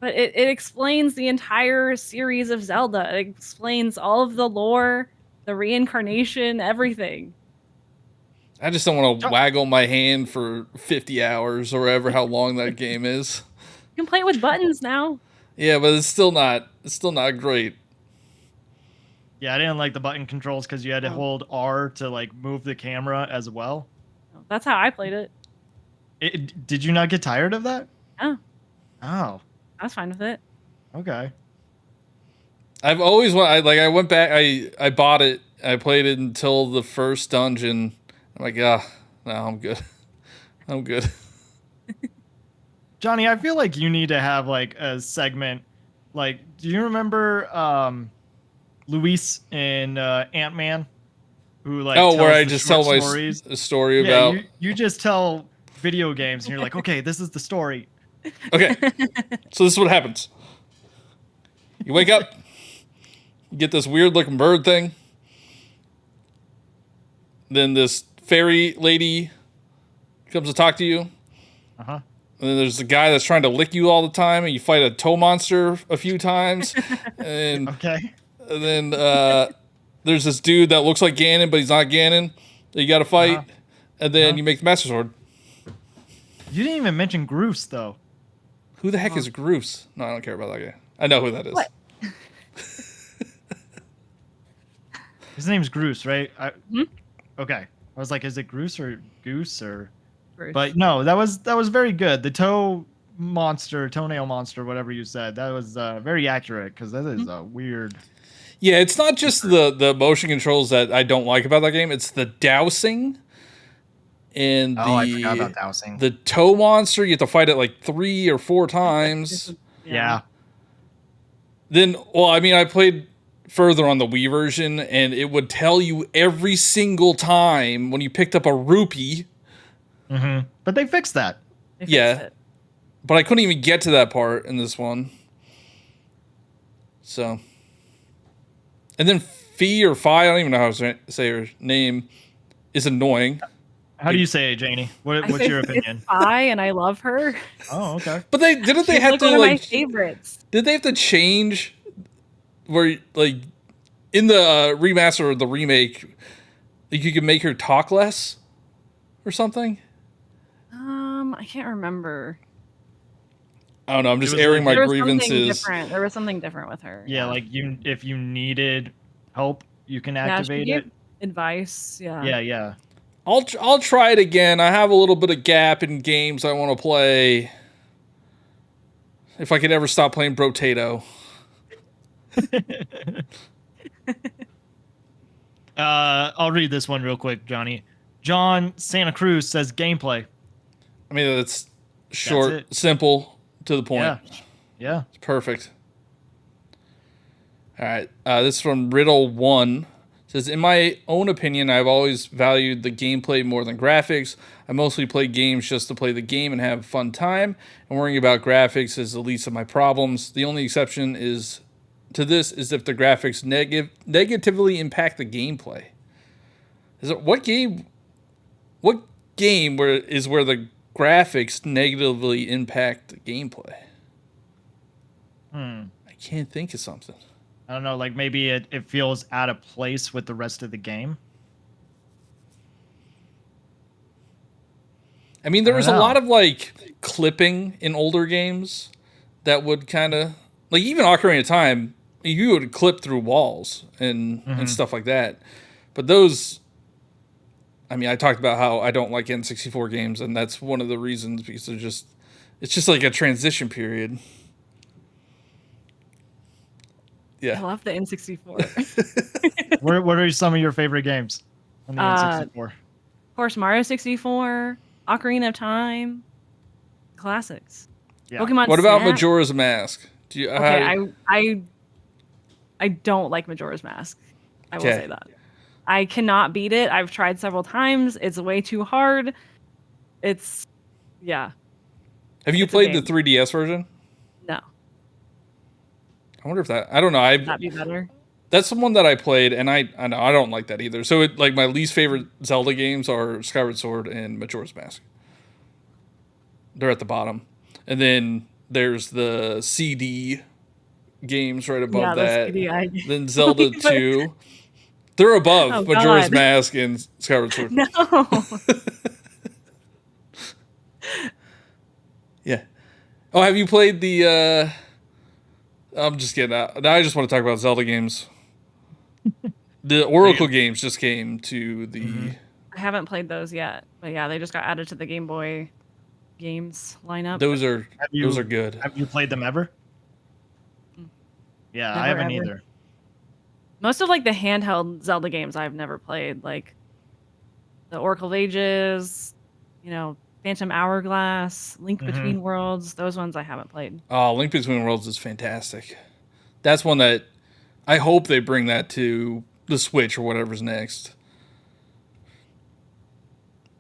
but it explains the entire series of Zelda. It explains all of the lore, the reincarnation, everything. I just don't want to waggle my hand for 50 hours or whatever how long that game is. You can play it with buttons now. Yeah, but it's still not great. Yeah, I didn't like the button controls because you had to hold R to like move the camera as well. That's how I played it. Did you not get tired of that? Oh, Oh, I was fine with it. okay. I've always I went back, I bought it, I played it until the first dungeon. I'm like, no, I'm good. I'm good. Johnny, I feel like you need to have like a segment. Like, do you remember Luis in Ant-Man? Who like where I the just short tell my stories? story Yeah, about. you just tell video games and you're like, okay, this is the story. Okay, so this is what happens. You wake up, you get this weird looking bird thing. Then this fairy lady comes to talk to you. Uh-huh. And then there's the guy that's trying to lick you all the time, and you fight a toe monster a few times. and, Okay. and then there's this dude that looks like Ganon, but he's not Ganon that you got to fight. Uh-huh. And then you make the Master Sword. You didn't even mention Groose though. Who the heck is Groose? No, I don't care about that guy. I know who that is. What? His name's Groose, right? Hmm? Okay. I was like, is it Groose or Goose or? Bruce. But no, that was very good. The toenail monster, whatever you said, that was very accurate because that is a weird. Yeah, it's not just the motion controls that I don't like about that game. It's the dousing and I forgot about dousing. the toe monster. You have to fight it like 3 or 4 times. Yeah. Then, well, I mean, I played further on the Wii version, and it would tell you every single time when you picked up a rupee. Mm-hmm. But they fixed that. They fixed Yeah. it. But I couldn't even get to that part in this one. So. And then Fee or Fi, I don't even know how to say her name, is annoying. How do you say it, Janie? What's your opinion? It's Fi, and I love her. Oh, okay. But they didn't they She's have like to one of my like favorites. did they have to change where like in the remaster or the remake like, you could make her talk less or something? I can't remember. I don't know, I'm just It was airing like- my There was something grievances. different. There was something different with her. Yeah, like if you needed help, you can Yeah, she activate gave it. advice. Yeah. I'll try it again. I have a little bit of gap in games I want to play. If I could ever stop playing Brotato. I'll read this one real quick, Johnny. John Santa Cruz says gameplay. I mean, it's short, it. simple, to the point. Yeah. It's perfect. All right. This is from Riddle1. It says, in my own opinion, I've always valued the gameplay more than graphics. I mostly play games just to play the game and have a fun time, and worrying about graphics is the least of my problems. The only exception to this is if the graphics negatively impact the gameplay. What game where the graphics negatively impact the gameplay? I can't think of something. I don't know, like maybe it feels out of place with the rest of the game. I mean, there I was don't a know. lot of like clipping in older games that would kind of like even Ocarina of Time, you would clip through walls and stuff like that. But those, I mean, I talked about how I don't like N64 games, and that's one of the reasons because it's just like a transition period. I Yeah. love the N64. What are some of your favorite games on the N64? Of course, Mario 64, Ocarina of Time, classics. Yeah. Pokemon. What about Snap. Majora's Mask? Do you? Okay, I don't like Majora's Mask. I will Okay. say that. I cannot beat it. I've tried several times. It's way too hard. It's have you it's a played the game. 3DS version? no. I wonder if that. I don't know. That'd be better. That's the one that I played, and I know I don't like that either. So it like my least favorite Zelda games are Skyward Sword and Majora's Mask. They're at the bottom, and then There's the CD games right above Yeah, that. the CD. Then Zelda 2. They're above Oh, Majora's God. Mask and Skyward Sword. No. Yeah. Oh, have you played the I'm just kidding. Now I just want to talk about Zelda games. The Oracle games just came to the I haven't played those yet, but yeah, they just got added to the Game Boy games lineup. those are Have good. Have you played them ever? Yeah, I Never, haven't ever. either. Most of like the handheld Zelda games I've never played, like the Oracle of Ages, Phantom Hourglass, Link Between Worlds. Those ones I haven't played. Oh, Link Between Worlds is fantastic. That's one that I hope they bring that to the Switch or whatever's next.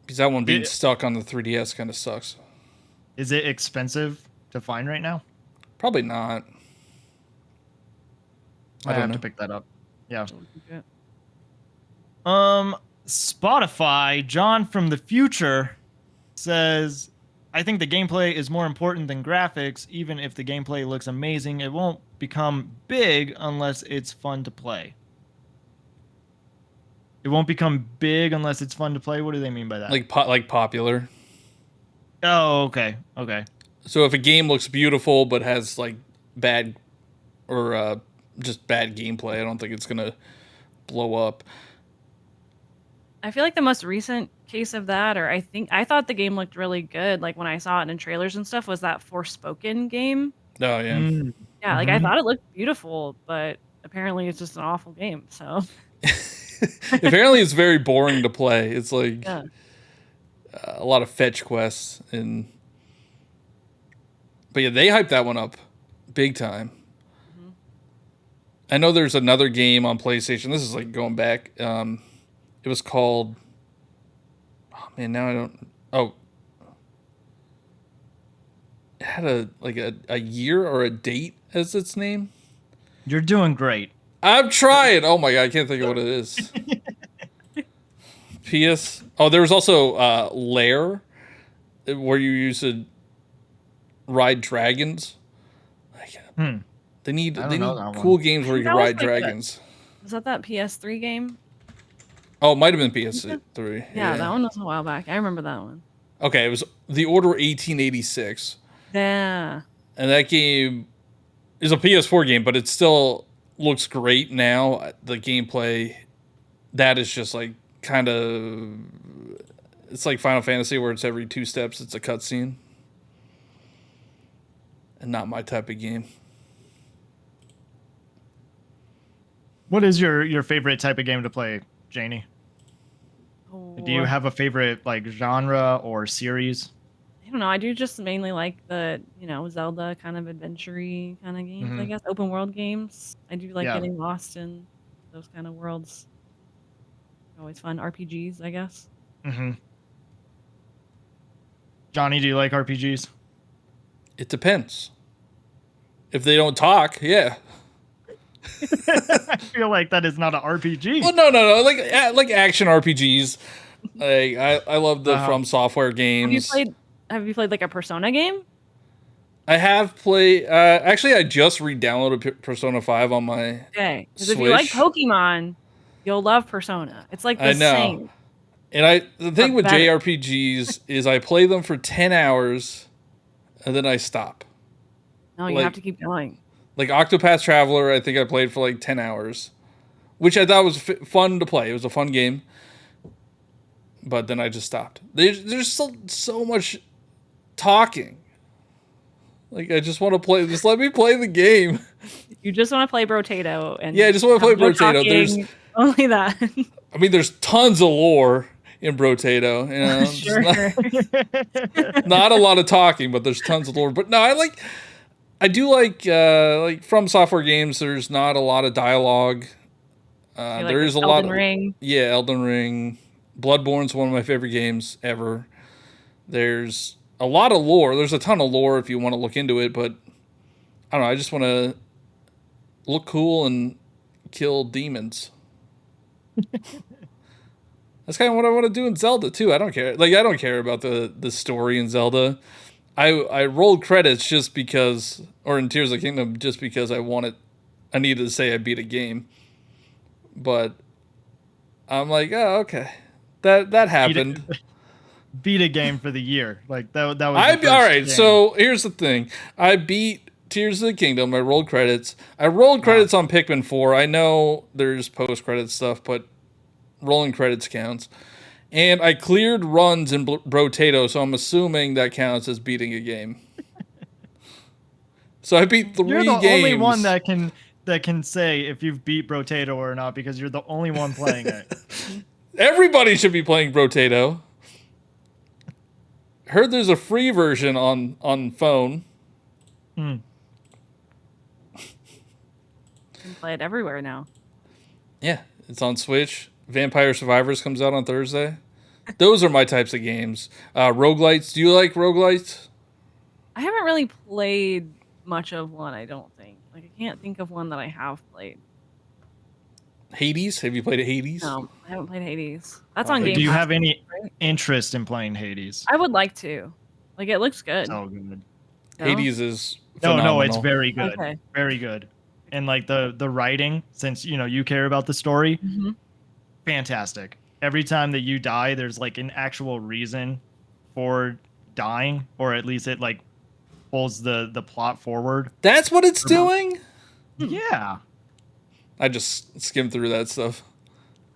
Because that one being stuck on the 3DS kind of sucks. Is it expensive to find right now? Probably not. I don't have know. to pick that up. Yeah. Yeah. Spotify, John from the future says, I think the gameplay is more important than graphics. Even if the gameplay looks amazing, it won't become big unless it's fun to play. It won't become big unless it's fun to play. What do they mean by that? Like popular. Oh, okay. Okay. So if a game looks beautiful but has like bad or just bad gameplay, I don't think it's gonna blow up. I feel like the most recent case of that, or I thought the game looked really good, like when I saw it in trailers and stuff, was that Forspoken game. Oh yeah. Yeah, like I thought it looked beautiful, but apparently it's just an awful game. So Apparently it's very boring to play. It's like yeah. a lot of fetch quests but yeah, they hyped that one up big time. I know there's another game on PlayStation. This is like going back. It was called. Oh man, now I don't. Oh, it had a year or a date as its name. You're doing great. I'm trying. Oh my god, I can't think of what it is. PS. Oh, there was also Lair, where you used to ride dragons. They need know that cool one. games where you can That was ride like dragons. Was that PS3 game? Oh, it might have been PS3. Yeah, that one was a while back. I remember that one. Okay, it was The Order 1886. Yeah. And that game is a PS4 game, but it still looks great now. The gameplay, that is just like kind of... It's like Final Fantasy where it's every 2 steps, it's a cutscene. And not my type of game. What is your favorite type of game to play, Janie? Do you have a favorite like genre or series? I don't know. I do just mainly like the, Zelda kind of adventure-y kind of games, I guess. Open world games. I do like getting lost in those kind of worlds. Always fun. RPGs, I guess. Johnny, do you like RPGs? It depends. If they don't talk, yeah. I feel like that is not an RPG. Well, no. Like action RPGs. Like I love the From Software games. Have you played like a Persona game? I have played. Actually, I just re-downloaded Persona 5 on my. Okay, because if you like Switch. Pokemon, you'll love Persona. It's like the I know. same. And the thing But with better. JRPGs is I play them for 10 hours, and then I stop. No, you Like- have to keep going. Like Octopath Traveler, I think I played for like 10 hours, which I thought was fun to play. It was a fun game, but then I just stopped. There's so much talking. Like I just want to play. Just let me play the game. You just want to play Brotato, and Yeah, I just wanna play have no Brotato. There's- talking, only that. I mean, there's tons of lore in Brotato. You know, it's Sure. not a lot of talking, but there's tons of lore. But no, I do like From Software games. There's not a lot of dialogue. You like There is a Elden lot of Ring. Yeah, Elden Ring. Bloodborne's one of my favorite games ever. There's a lot of lore. There's a ton of lore if you want to look into it, but I don't know. I just want to look cool and kill demons. That's kind of what I want to do in Zelda too. I don't care. Like I don't care about the story in Zelda. I rolled credits just because, or in Tears of the Kingdom just because I needed to say I beat a game. But I'm like, oh, okay, that happened. Beat a game for the year. Like that was the All first right. game. So here's the thing: I beat Tears of the Kingdom. I rolled credits. I rolled credits on Pikmin 4. I know there's post credit stuff, but rolling credits counts. And I cleared runs in Brotato, so I'm assuming that counts as beating a game. So I beat 3 You're the games. only one that can say if you've beat Brotato or not because you're the only one playing it. Everybody should be playing Brotato. Heard there's a free version on phone. You can play it everywhere now. Yeah, it's on Switch. Vampire Survivors comes out on Thursday. Those are my types of games. Roguelites. Do you like roguelites? I haven't really played much of one, I don't think. Like, I can't think of one that I have played. Hades? Have you played Hades? No, I haven't played Hades. That's on Do Game you Pass, have any right? interest in playing Hades? I would like to. Like, it looks good. So good. No? Hades is No, phenomenal. it's very good. Okay. Very good. And like the writing, since you care about the story, Mhm. fantastic. Every time that you die, there's like an actual reason for dying, or at least it like pulls the plot forward. That's what it's doing? Yeah. I just skimmed through that stuff.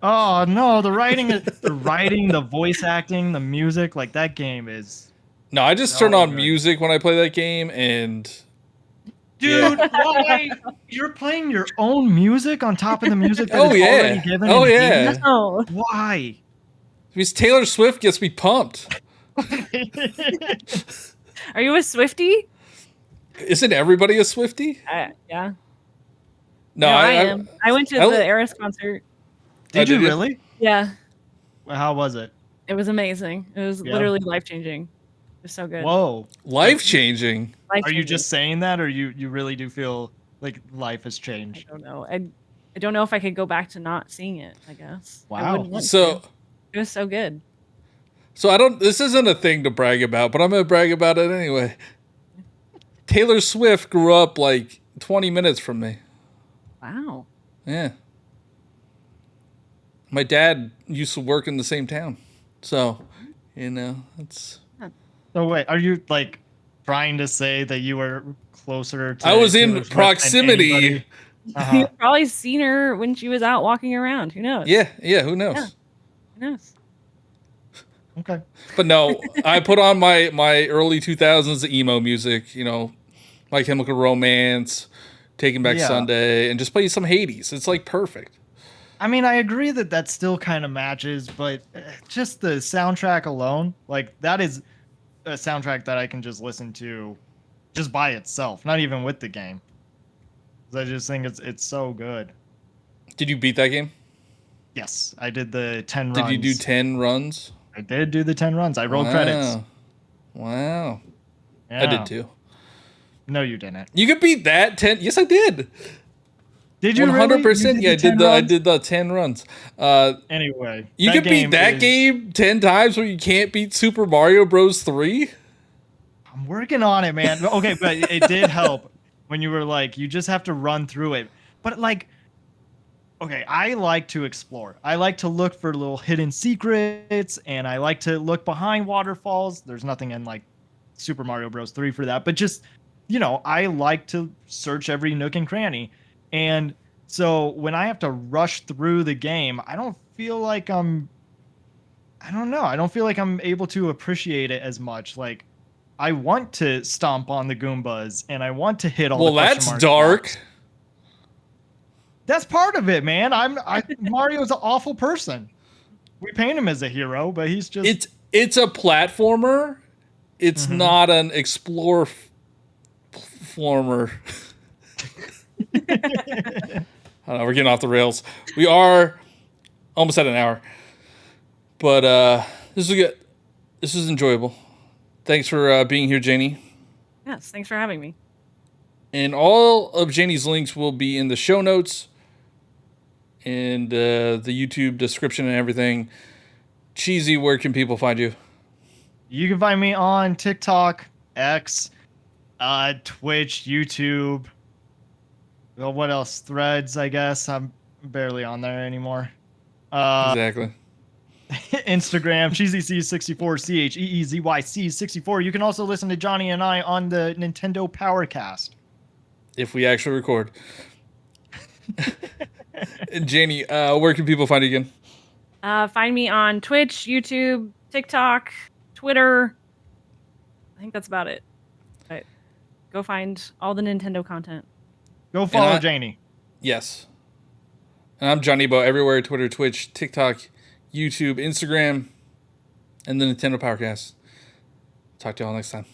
Oh no, the writing, the voice acting, the music, like that game is. No, I just No, turn on good. music when I play that game, and Dude, why? You're playing your own music on top of the music that Oh, is yeah. already given. Oh, in yeah. Hades? Oh, Why? because Taylor Swift gets me pumped. are you a Swiftie? Isn't everybody a Swiftie? Yeah. No, I am. I went to I the li- Eris concert. Did you did you? really? Yeah, How was it? it was amazing. It was Yeah. literally life changing. It was so good. Whoa. Life changing. Are you just saying that, or you really do feel like life has I changed? don't know. I don't know if I could go back to not seeing it. I guess. I Wow. wouldn't want So, to. It was so good. I don't. This isn't a thing to brag about, but I'm gonna brag about it anyway. Taylor Swift grew up like 20 minutes from me. Wow. Yeah. My dad used to work in the same town, so it's. So wait, are you like trying to say that you were closer to I was Taylor in Swift than proximity. anybody? Uh-huh. You've probably seen her when she was out walking around. Who knows? Yeah. Who knows? Yeah. Who knows? Okay. But no, I put on my early 2000s emo music, My Chemical Romance, Taking Back Yeah. Sunday, and just play some Hades. It's like perfect. I mean, I agree that still kind of matches, but just the soundtrack alone, like that is a soundtrack that I can just listen to just by itself, not even with the game. 'Cause I just think it's so good. Did you beat that game? Yes, I did the 10 Did runs. you do 10 runs? I did do the 10 runs. I rolled credits. Wow. I Yeah. did too. No, you didn't. You could beat that 10. Yes, I did. Did you 100%. really? Yeah, You did the I 10 runs? did the 10 runs. Anyway, You could beat that is- game 10 times where you can't beat Super Mario Bros. 3? I'm working on it, man. Okay, but it did help when you were like, you just have to run through it. But like, okay, I like to explore. I like to look for little hidden secrets, and I like to look behind waterfalls. There's nothing in like Super Mario Bros. 3 for that, but just, I like to search every nook and cranny. And so when I have to rush through the game, I don't feel like I don't know. I don't feel like I'm able to appreciate it as much. Like, I want to stomp on the Goombas and I want to hit all Well, the question that's mark dark. blocks. That's part of it, man. Mario's an awful person. We paint him as a hero, but he's just It's a platformer. It's Mm-hmm. not an explore former. I don't know, we're getting off the rails. We are almost at an hour. But this was good. This was enjoyable. Thanks for being here, Janie. Yes. Thanks for having me. And all of Janie's links will be in the show notes and the YouTube description and everything. Cheesy, where can people find you? You can find me on TikTok X, Twitch, YouTube. Well, what else? Threads, I guess. I'm barely on there anymore. Exactly. Instagram, CheezyC64, CheezyC64. You can also listen to Johnny and I on the Nintendo Powercast. If we actually record. Janie, where can people find you again? Find me on Twitch, YouTube, TikTok, Twitter. I think that's about it. But go find all the Nintendo content. Go follow I- Janie. Yes. And I'm Johnny Bo everywhere, Twitter, Twitch, TikTok, YouTube, Instagram, and the Nintendo Powercast. Talk to y'all next time.